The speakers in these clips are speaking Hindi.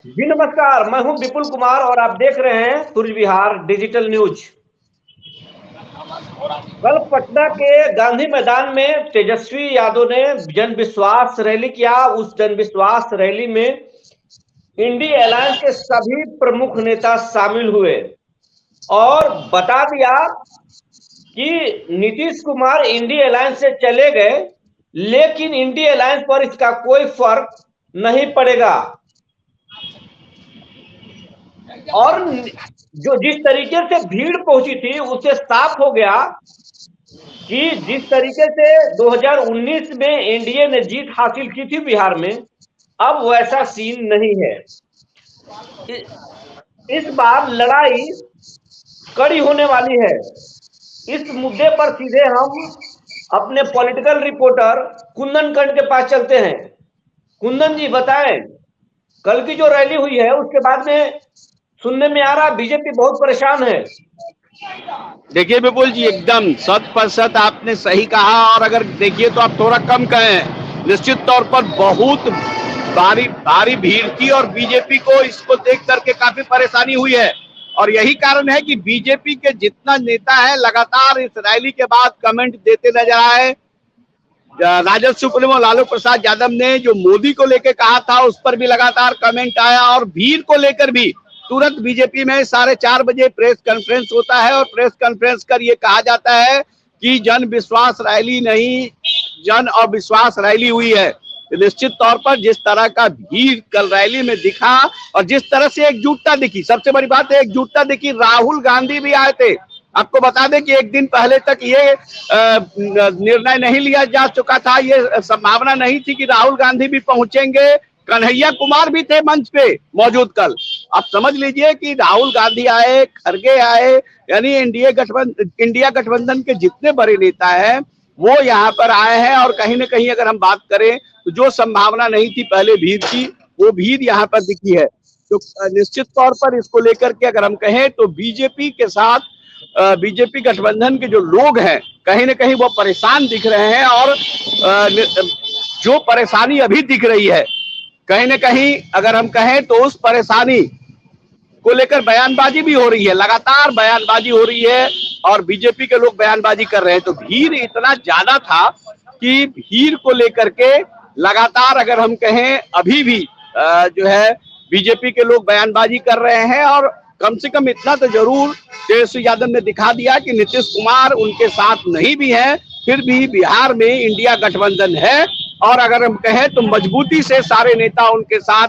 जी नमस्कार, मैं हूं विपुल कुमार और आप देख रहे हैं सूर्य विहार डिजिटल न्यूज। कल पटना के गांधी मैदान में तेजस्वी यादव ने जन विश्वास रैली किया। उस जन विश्वास रैली में इंडी अलायंस के सभी प्रमुख नेता शामिल हुए और बता दिया कि नीतीश कुमार इंडी अलायंस से चले गए, लेकिन इंडी अलायंस पर इसका कोई फर्क नहीं पड़ेगा। और जो जिस तरीके से भीड़ पहुंची थी उससे साफ हो गया कि जिस तरीके से 2019 में एनडीए ने जीत हासिल की थी बिहार में, अब वैसा सीन नहीं है। इस बार लड़ाई कड़ी होने वाली है। इस मुद्दे पर सीधे हम अपने पॉलिटिकल रिपोर्टर कुंदन कंठ के पास चलते हैं। कुंदन जी बताएं, कल की जो रैली हुई है उसके बाद में सुनने में आ रहा बीजेपी बहुत परेशान है। देखिए विपुल जी, एकदम 100% आपने सही कहा। और अगर देखिए तो आप थोड़ा कम कहें, निश्चित तौर पर बहुत भारी भारी भीड़ थी और बीजेपी को इसको देख करके काफी परेशानी हुई है। और यही कारण है कि बीजेपी के जितना नेता है लगातार इस रैली के बाद कमेंट देते नजर आए। राजद सुप्रीमो लालू प्रसाद यादव ने जो मोदी को लेकर कहा था उस पर भी लगातार कमेंट आया। और भीड़ को लेकर भी तुरंत बीजेपी में 4:30 बजे प्रेस कॉन्फ्रेंस होता है और प्रेस कॉन्फ्रेंस कर ये कहा जाता है कि जन विश्वास रैली नहीं, जन अविश्वास रैली हुई है। निश्चित तौर पर जिस तरह का भीड़ कल रैली में दिखा और जिस तरह से एकजुटता दिखी, सबसे बड़ी बात है एकजुटता दिखी। राहुल गांधी भी आए थे। आपको बता दें कि एक दिन पहले तक ये निर्णय नहीं लिया जा चुका था, ये संभावना नहीं थी कि राहुल गांधी भी पहुंचेंगे। कन्हैया कुमार भी थे मंच पे मौजूद कल। आप समझ लीजिए कि राहुल गांधी आए, खड़गे आए, यानी इंडिया गठबंधन के जितने बड़े नेता हैं वो यहाँ पर आए हैं। और कहीं ना कहीं अगर हम बात करें तो जो संभावना नहीं थी पहले भीड़ की, वो भीड़ यहाँ पर दिखी है। तो निश्चित तौर पर इसको लेकर के अगर हम कहें तो बीजेपी के साथ बीजेपी गठबंधन के जो लोग हैं कहीं ना कहीं वो परेशान दिख रहे हैं। और जो परेशानी अभी दिख रही है कहीं ना कहीं अगर हम कहें तो उस परेशानी को लेकर बयानबाजी भी हो रही है, लगातार बयानबाजी हो रही है और बीजेपी के लोग बयानबाजी कर रहे हैं। तो भीड़ इतना ज्यादा था कि भीड़ को लेकर के लगातार अगर हम कहें अभी भी जो है बीजेपी के लोग बयानबाजी कर रहे हैं। और कम से कम इतना तो जरूर तेजस्वी यादव ने दिखा दिया कि नीतीश कुमार उनके साथ नहीं भी है, फिर भी बिहार में इंडिया गठबंधन है। और अगर हम कहें तो मजबूती से सारे नेता उनके साथ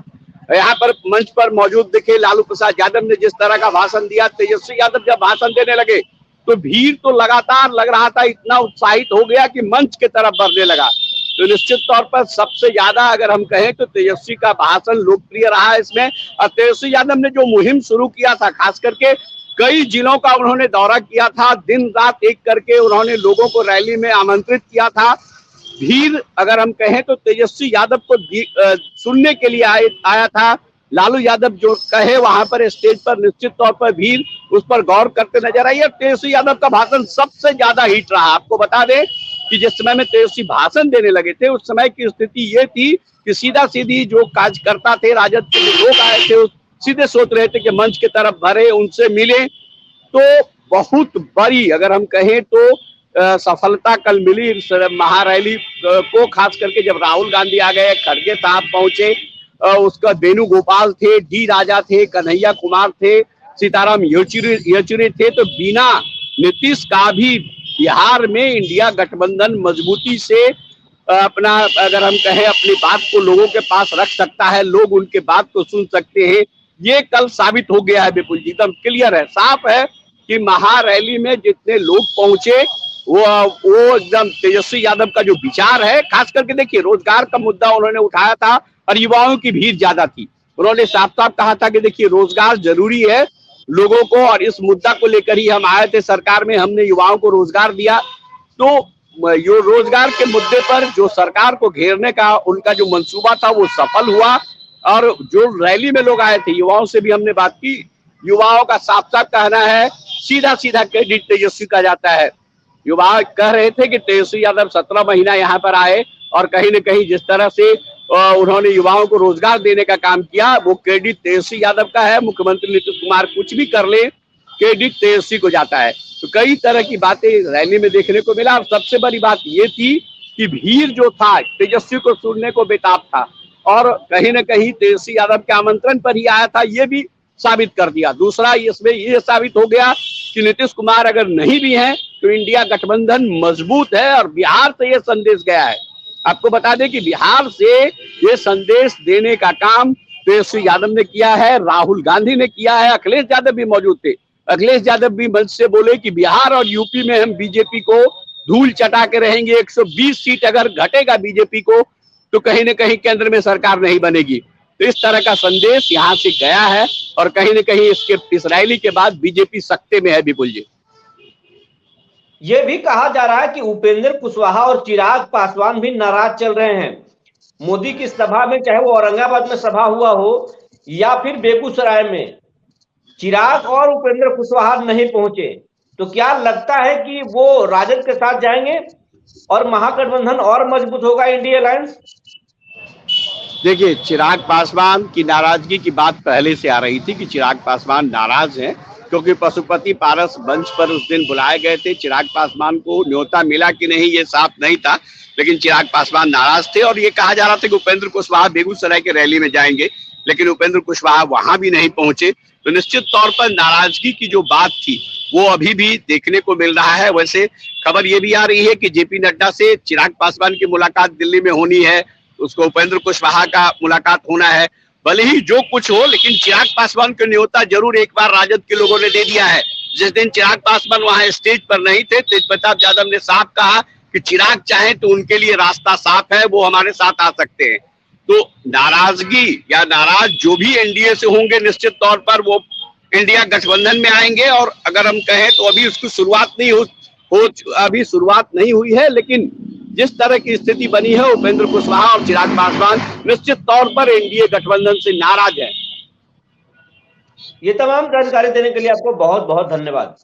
यहाँ पर मंच पर मौजूद दिखे। लालू प्रसाद यादव ने जिस तरह का भाषण दिया, तेजस्वी यादव जब भाषण देने लगे तो भीड़ तो लगातार लग रहा था इतना उत्साहित हो गया कि मंच की तरफ बढ़ने लगा। तो निश्चित तौर पर सबसे ज्यादा अगर हम कहें तो तेजस्वी का भाषण लोकप्रिय रहा इसमें। और तेजस्वी यादव ने जो मुहिम शुरू किया था, खास करके कई जिलों का उन्होंने दौरा किया था, दिन रात एक करके उन्होंने लोगों को रैली में आमंत्रित किया था। भीड़ अगर हम कहें तो तेजस्वी यादव को सुनने के लिए आया था। लालू यादव जो कहे वहां पर स्टेज पर निश्चित तौर पर भीड़ उस पर गौर करते नजर आई। और तेजस्वी यादव का भाषण सबसे ज्यादा हिट रहा। आपको बता दें कि जिस समय में तेजस्वी भाषण देने लगे थे उस समय की स्थिति ये थी कि सीधा सीधी जो कार्यकर्ता थे, राजद के जो लोग आए थे, सीधे सोच रहे थे कि मंच की तरफ भरे, उनसे मिले। तो बहुत बड़ी अगर हम कहें तो सफलता कल मिली महारैली को, खास करके जब राहुल गांधी आ गए, खड़गे साहब पहुंचे, उसका वेणुगोपाल थे, डी राजा थे, कन्हैया कुमार थे, सीताराम येचुरी थे। तो बिना नीतीश का भी बिहार में इंडिया गठबंधन मजबूती से अपना अगर हम कहें अपनी बात को लोगों के पास रख सकता है, लोग उनके बात को सुन सकते हैं। ये कल साबित हो गया है विपुल जी, एकदम क्लियर है, साफ है कि महारैली में जितने लोग पहुंचे वो एकदम तेजस्वी यादव का जो विचार है, खास करके देखिए रोजगार का मुद्दा उन्होंने उठाया था और युवाओं की भीड़ ज्यादा थी। उन्होंने साफ साफ कहा था कि देखिए रोजगार जरूरी है लोगों को और इस मुद्दा को लेकर ही हम आए थे सरकार में, हमने युवाओं को रोजगार दिया। तो यो रोजगार के मुद्दे पर जो सरकार को घेरने का उनका जो मंसूबा था वो सफल हुआ। और जो रैली में लोग आए थे युवाओं से भी हमने बात की, युवाओं का साफ साफ कहना है, सीधा सीधा क्रेडिट तेजस्वी का जाता है। युवा कह रहे थे कि तेजस्वी यादव 17 महीना यहाँ पर आए और कहीं न कहीं जिस तरह से उन्होंने युवाओं को रोजगार देने का काम किया, वो क्रेडिट तेजस्वी यादव का है। मुख्यमंत्री नीतीश कुमार कुछ भी कर ले, क्रेडिट तेजस्वी को जाता है। तो कई तरह की बातें रैली में देखने को मिला। और सबसे बड़ी बात ये थी कि भीड़ जो था तेजस्वी को सुनने को बेताब था, और कहीं ना कहीं तेजस्वी यादव के आमंत्रण पर ही आया था, ये भी साबित कर दिया। दूसरा इसमें ये साबित हो गया कि नीतीश कुमार अगर नहीं भी हैं तो इंडिया गठबंधन मजबूत है। और बिहार से ये संदेश गया है। आपको बता दें कि बिहार से ये संदेश देने का काम तेजस्वी यादव ने किया है, राहुल गांधी ने किया है, अखिलेश यादव भी मौजूद थे। अखिलेश यादव भी मंच से बोले कि बिहार और यूपी में हम बीजेपी को धूल चटा के रहेंगे। 120 सीट अगर घटेगा बीजेपी को तो कहीं ना कहीं केंद्र में सरकार नहीं बनेगी। तो इस तरह का संदेश यहाँ से गया है, और कहीं ना कहीं इस रैली के बाद बीजेपी सख्ते में है। विपुल जी, ये भी कहा जा रहा है कि उपेंद्र कुशवाहा और चिराग पासवान भी नाराज चल रहे हैं मोदी की सभा में, चाहे वो औरंगाबाद में सभा हुआ हो या फिर बेगूसराय में। चिराग और उपेंद्र कुशवाहा नहीं पहुंचे, तो क्या लगता है कि वो राजद के साथ जाएंगे और महागठबंधन और मजबूत होगा इंडिया अलायंस? देखिए, चिराग पासवान की नाराजगी की बात पहले से आ रही थी कि चिराग पासवान नाराज हैं, क्योंकि पशुपति पारस मंच पर उस दिन बुलाए गए थे। चिराग पासवान को न्योता मिला कि नहीं ये साफ नहीं था, लेकिन चिराग पासवान नाराज थे। और ये कहा जा रहा था कि उपेंद्र कुशवाहा बेगूसराय के रैली में जाएंगे, लेकिन उपेंद्र कुशवाहा वहां भी नहीं पहुंचे। तो निश्चित तौर पर नाराजगी की जो बात थी वो अभी भी देखने को मिल रहा है। वैसे खबर ये भी आ रही है कि जेपी नड्डा से चिराग पासवान की मुलाकात दिल्ली में होनी है, उसको उपेंद्र कुशवाहा का मुलाकात होना है। भले ही जो कुछ हो, लेकिन चिराग पासवान को न्योता जरूर एक बार राजद के लोगों ने दे दिया है। जिस दिन चिराग पासवान वहां स्टेज पर नहीं थे, तेज प्रताप यादव ने साफ कहा कि चिराग चाहे तो उनके लिए रास्ता साफ है, वो हमारे साथ आ सकते हैं। तो नाराजगी या नाराज जो भी एनडीए से होंगे, निश्चित तौर पर वो इंडिया गठबंधन में आएंगे। और अगर हम कहें तो अभी उसकी शुरुआत अभी शुरुआत नहीं हुई है, लेकिन जिस तरह की स्थिति बनी है, उपेंद्र कुशवाहा और चिराग पासवान निश्चित तौर पर एनडीए गठबंधन से नाराज है। ये तमाम जानकारी देने के लिए आपको बहुत बहुत धन्यवाद।